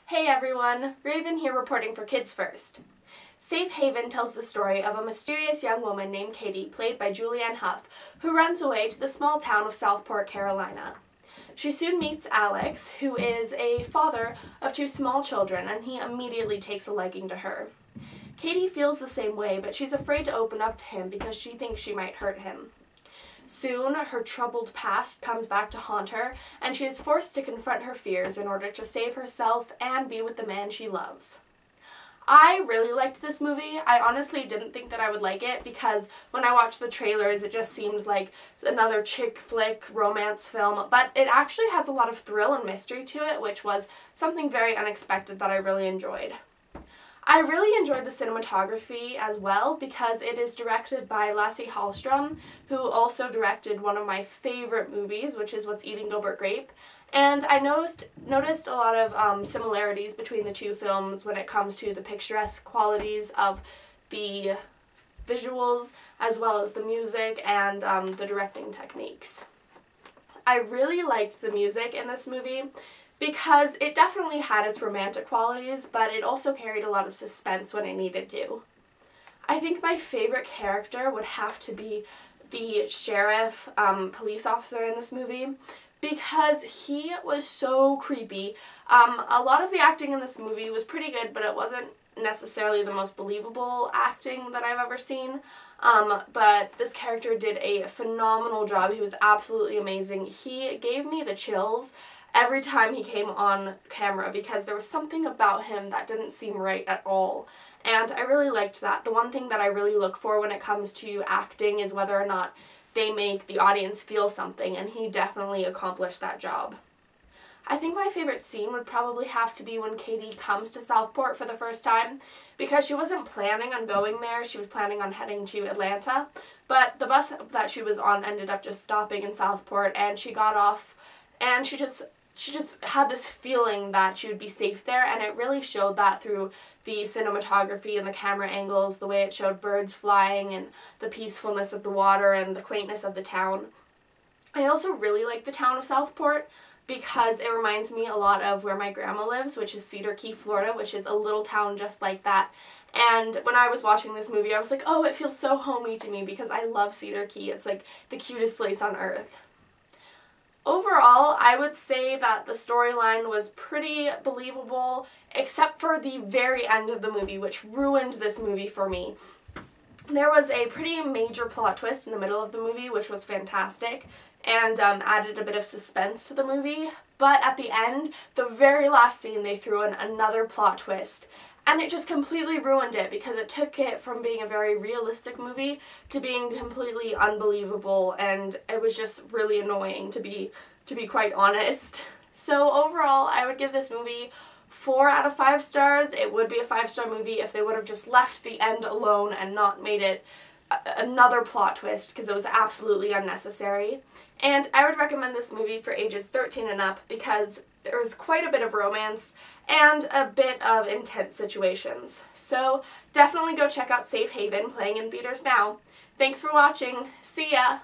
Hey everyone, Raven here reporting for Kids First. Safe Haven tells the story of a mysterious young woman named Katie, played by Julianne Hough, who runs away to the small town of Southport, Carolina. She soon meets Alex, who is a father of two small children, and he immediately takes a liking to her. Katie feels the same way, but she's afraid to open up to him because she thinks she might hurt him. Soon, her troubled past comes back to haunt her, and she is forced to confront her fears in order to save herself and be with the man she loves. I really liked this movie. I honestly didn't think that I would like it because when I watched the trailers it just seemed like another chick flick romance film, but it actually has a lot of thrill and mystery to it, which was something very unexpected that I really enjoyed. I really enjoyed the cinematography as well because it is directed by Lasse Hallström, who also directed one of my favorite movies, which is What's Eating Gilbert Grape. And I noticed a lot of similarities between the two films when it comes to the picturesque qualities of the visuals as well as the music and the directing techniques. I really liked the music in this movie because it definitely had its romantic qualities, but it also carried a lot of suspense when it needed to. I think my favorite character would have to be the sheriff police officer in this movie because he was so creepy. A lot of the acting in this movie was pretty good, but it wasn't necessarily the most believable acting that I've ever seen. But this character did a phenomenal job. He was absolutely amazing. He gave me the chills every time he came on camera because there was something about him that didn't seem right at all. And I really liked that. The one thing that I really look for when it comes to acting is whether or not they make the audience feel something, and he definitely accomplished that job. I think my favorite scene would probably have to be when Katie comes to Southport for the first time because she wasn't planning on going there. She was planning on heading to Atlanta, but the bus that she was on ended up just stopping in Southport, and she got off and she just had this feeling that she would be safe there, and it really showed that through the cinematography and the camera angles, the way it showed birds flying and the peacefulness of the water and the quaintness of the town. I also really like the town of Southport because it reminds me a lot of where my grandma lives, which is Cedar Key, Florida, which is a little town just like that. And when I was watching this movie, I was like, oh, it feels so homey to me because I love Cedar Key. It's like the cutest place on earth. Overall, I would say that the storyline was pretty believable, except for the very end of the movie, which ruined this movie for me. There was a pretty major plot twist in the middle of the movie, which was fantastic, and added a bit of suspense to the movie. But at the end, the very last scene, they threw in another plot twist. And it just completely ruined it because it took it from being a very realistic movie to being completely unbelievable, and it was just really annoying to be quite honest. So overall, I would give this movie 4 out of 5 stars. It would be a 5-star movie if they would have just left the end alone and not made it another plot twist because it was absolutely unnecessary. And I would recommend this movie for ages 13 and up because there was quite a bit of romance and a bit of intense situations. So definitely go check out Safe Haven, playing in theaters now. Thanks for watching. See ya!